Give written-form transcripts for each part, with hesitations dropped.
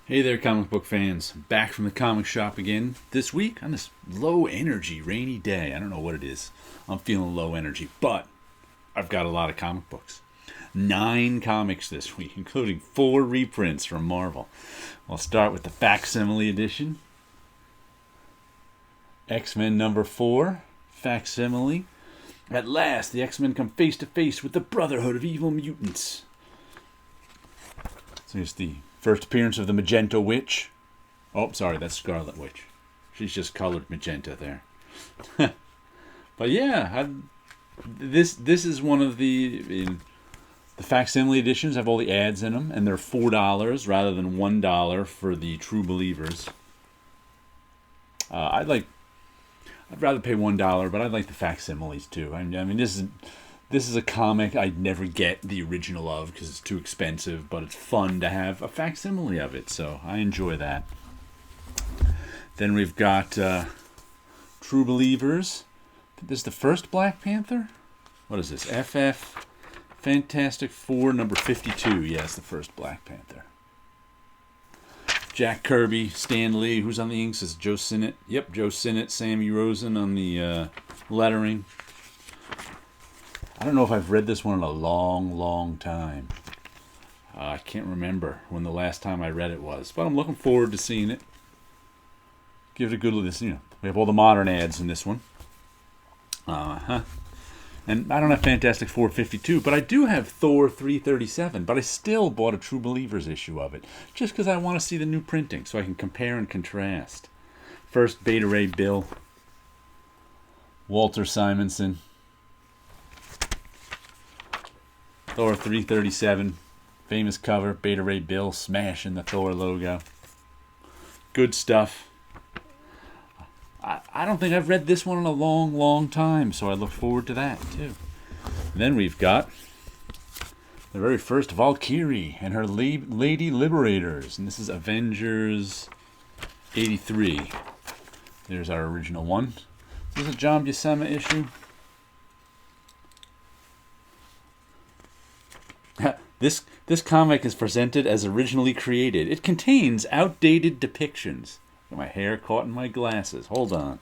Hey there, comic book fans. Back from the comic shop again this week on this low energy, rainy day. I don't know what it is. I'm feeling low energy, but I've got a lot of comic books. 9 comics this week, including 4 reprints from Marvel. I'll start with the facsimile edition. X-Men number 4, facsimile. At last, the X-Men come face to face with the Brotherhood of Evil Mutants. So here's the first appearance of the Magenta Witch. Oh, sorry, that's Scarlet Witch. She's just colored magenta there. But yeah, this is one of the facsimile editions have all the ads in them, and they're $4 rather than $1 for the True Believers. I'd rather pay $1, but I'd like the facsimiles too. I mean, this is a comic I'd never get the original of because it's too expensive, but it's fun to have a facsimile of it, so I enjoy that. Then we've got True Believers. This is the first Black Panther? What is this? FF Fantastic Four number 52. Yeah, it's the first Black Panther. Jack Kirby, Stan Lee. Who's on the inks? Is Joe Sinnott? Yep, Joe Sinnott, Sammy Rosen on the lettering. I don't know if I've read this one in a long time. I can't remember when the last time I read it was, but I'm looking forward to seeing it. Give it a good listen. We have all the modern ads in this one. And I don't have Fantastic Four 52, but I do have Thor 337, but I still bought a True Believers issue of it, just because I want to see the new printing, so I can compare and contrast. First, Beta Ray Bill. Walter Simonson. Thor 337, famous cover, Beta Ray Bill smashing the Thor logo. Good stuff. I don't think I've read this one in a long time, so I look forward to that too. And then we've got the very first Valkyrie and her Lady Liberators, and this is Avengers 83. There's our original one. This is a John Buscema issue. This comic is presented as originally created. It contains outdated depictions. Got my hair caught in my glasses. Hold on.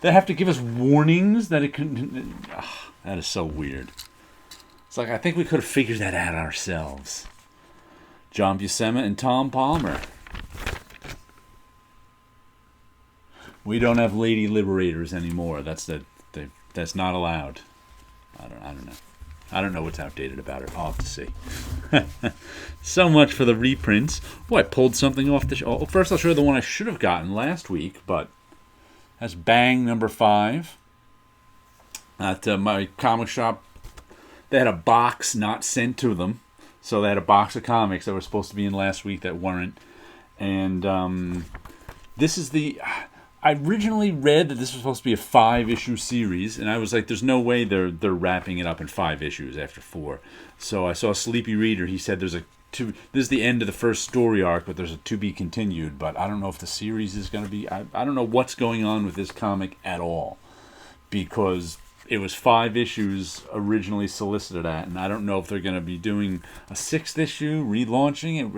They have to give us warnings that it can... that is so weird. It's like, I think we could have figured that out ourselves. John Buscema and Tom Palmer. We don't have Lady Liberators anymore. That's not allowed. I don't know. I don't know what's outdated about it. I'll have to see. So much for the reprints. Oh, I pulled something off the show. First, I'll show you the one I should have gotten last week, but that's Bang number 5. At my comic shop, they had a box not sent to them. So they had a box of comics that were supposed to be in last week that weren't. And this is the... I originally read that this was supposed to be a 5-issue series, and I was like, there's no way they're wrapping it up in 5 issues after 4. So I saw Sleepy Reader. He said this is the end of the first story arc, but there's a to be continued. But I don't know if the series is going to be... I don't know what's going on with this comic at all, because it was 5 issues originally solicited at, and I don't know if they're going to be doing a 6th issue, relaunching it,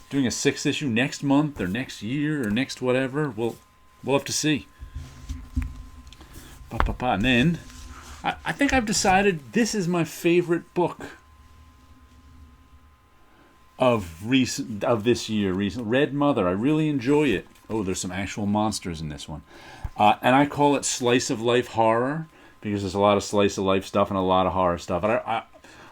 doing a 6th issue next month or next year or next whatever. We'll have to see. And then I think I've decided this is my favorite book of this year. Red Mother. I really enjoy it. Oh, there's some actual monsters in this one. And I call it slice of life horror because there's a lot of slice of life stuff and a lot of horror stuff. And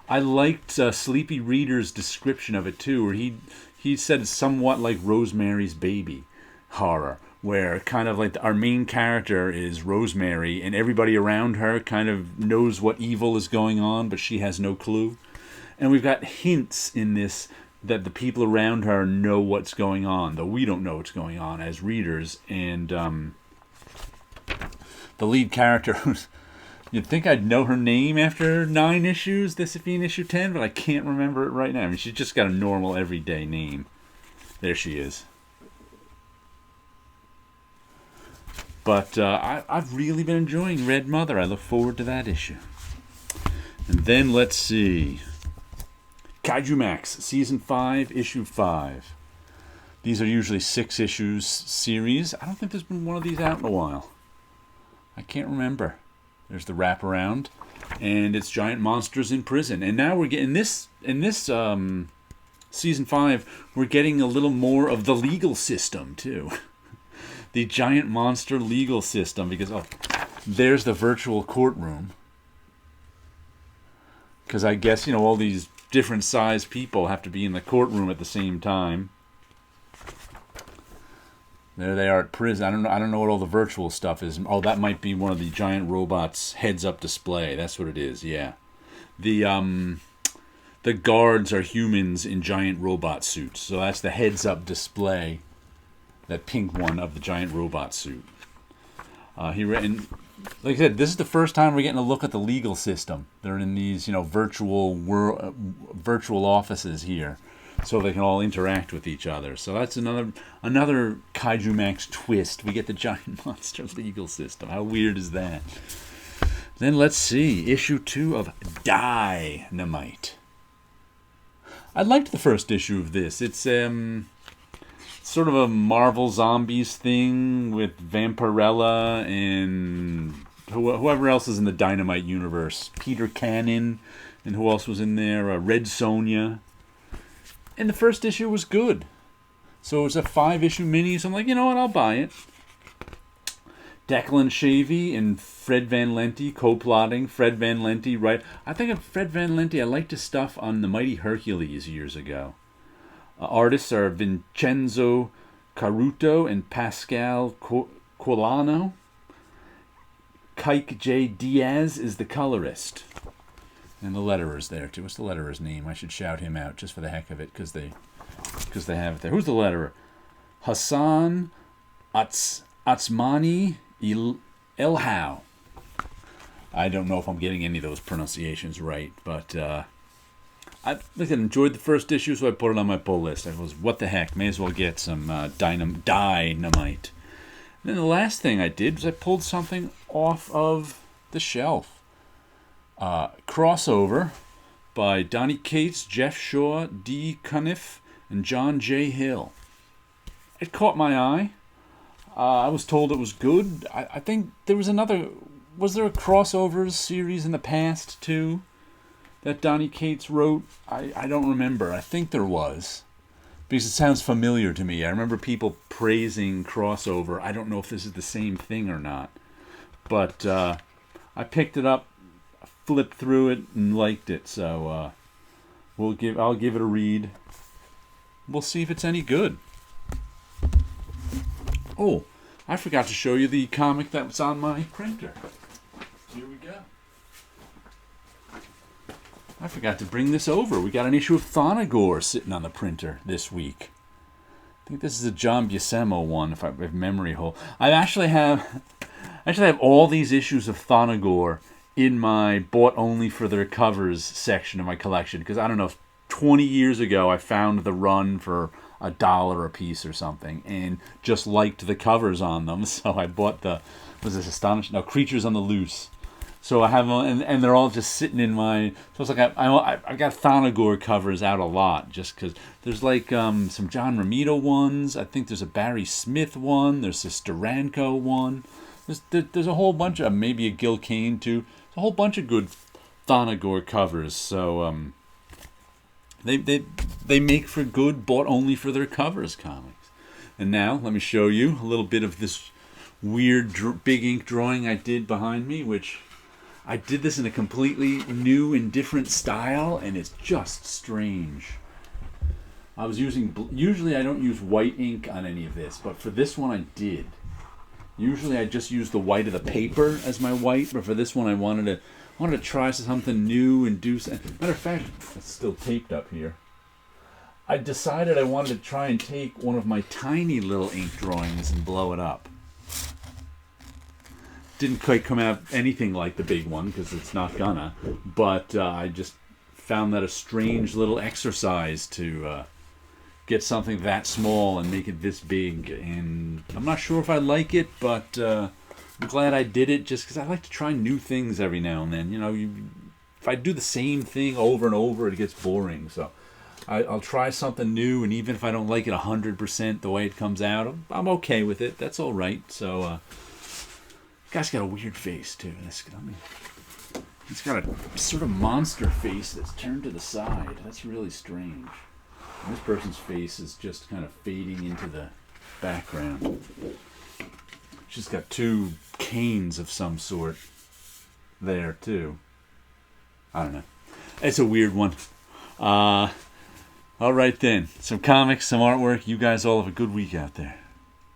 I liked Sleepy Reader's description of it too, where he said it's somewhat like Rosemary's Baby horror, where kind of like our main character is Rosemary and everybody around her kind of knows what evil is going on, but she has no clue. And we've got hints in this that the people around her know what's going on, though we don't know what's going on as readers. And the lead character, you'd think I'd know her name after 9 issues, this being issue 10, but I can't remember it right now. I mean, she's just got a normal everyday name. There she is. But I've really been enjoying Red Mother. I look forward to that issue. And then let's see. Kaiju Max, Season 5, Issue 5. These are usually 6 issues series. I don't think there's been one of these out in a while. I can't remember. There's the wraparound, and it's giant monsters in prison. And now we're getting in this Season 5, we're getting a little more of the legal system, too. The giant monster legal system, because, there's the virtual courtroom. Because I guess, all these different sized people have to be in the courtroom at the same time. There they are at prison. I don't know what all the virtual stuff is. Oh, that might be one of the giant robots' heads-up display. That's what it is, yeah. The guards are humans in giant robot suits. So that's the heads-up display, that pink one of the giant robot suit. And like I said, this is the first time we're getting a look at the legal system. They're in these, virtual offices here, so they can all interact with each other. So that's another Kaiju Max twist. We get the giant monster legal system. How weird is that? Then let's see, issue 2 of Dynamite. I liked the first issue of this. It's sort of a Marvel Zombies thing with Vampirella and whoever else is in the Dynamite universe. Peter Cannon, and who else was in there? Red Sonja. And the first issue was good. So it was a 5-issue mini, so I'm like, you know what, I'll buy it. Declan Shavy and Fred Van Lente co-plotting. Fred Van Lente, right? I think of Fred Van Lente, I liked his stuff on The Mighty Hercules years ago. Artists are Vincenzo Caruto and Pascal Colano. Kike J. Diaz is the colorist. And the letterer's there, too. What's the letterer's name? I should shout him out just for the heck of it, because they have it there. Who's the letterer? Hassan Atsmani Elhau. I don't know if I'm getting any of those pronunciations right, but I enjoyed the first issue, so I put it on my pull list. I was, what the heck, may as well get some Dynamite. And then the last thing I did was I pulled something off of the shelf. Crossover by Donnie Cates, Jeff Shaw, Dee Cunniffe, and John J. Hill. It caught my eye. I was told it was good. I think there was another... Was there a crossovers series in the past, too, that Donnie Cates wrote? I don't remember. I think there was, because it sounds familiar to me. I remember people praising crossover. I don't know if this is the same thing or not. But I picked it up, flipped through it, and liked it. So I'll give it a read. We'll see if it's any good. Oh, I forgot to show you the comic that was on my printer. Here we go. I forgot to bring this over. We got an issue of Thonagore sitting on the printer this week. I think this is a John Buscema one, if memory holds. I actually have all these issues of Thonagore in my bought only for their covers section of my collection, because I don't know, 20 years ago I found the run for $1 a piece or something, and just liked the covers on them. So I bought Creatures on the Loose. So I have them, and they're all just sitting in my. So it's like I got Thonagore covers out a lot, just because there's like some John Romita ones. I think there's a Barry Smith one. There's a Steranko one. There's a whole bunch of, maybe a Gil Kane too. There's a whole bunch of good Thonagore covers. So they make for good bought only for their covers comics. And now let me show you a little bit of this weird big ink drawing I did behind me, which I did this in a completely new and different style, and it's just strange. I was usually I don't use white ink on any of this, but for this one I did. Usually I just use the white of the paper as my white, but for this one I wanted to try something new and do something. Matter of fact, it's still taped up here. I decided I wanted to try and take one of my tiny little ink drawings and blow it up. Didn't quite come out anything like the big one, because it's not gonna, but I just found that a strange little exercise to get something that small and make it this big, and I'm not sure if I like it, but I'm glad I did it, just because I like to try new things every now and then. if I do the same thing over and over, it gets boring. So I'll try something new, and even if I don't like it 100% the way it comes out, I'm okay with it. That's all right. So, guy's got a weird face too. He's got a sort of monster face that's turned to the side. That's really strange. And this person's face is just kind of fading into the background. She's got two canes of some sort there too. I don't know. It's a weird one. All right then. Some comics, some artwork. You guys all have a good week out there.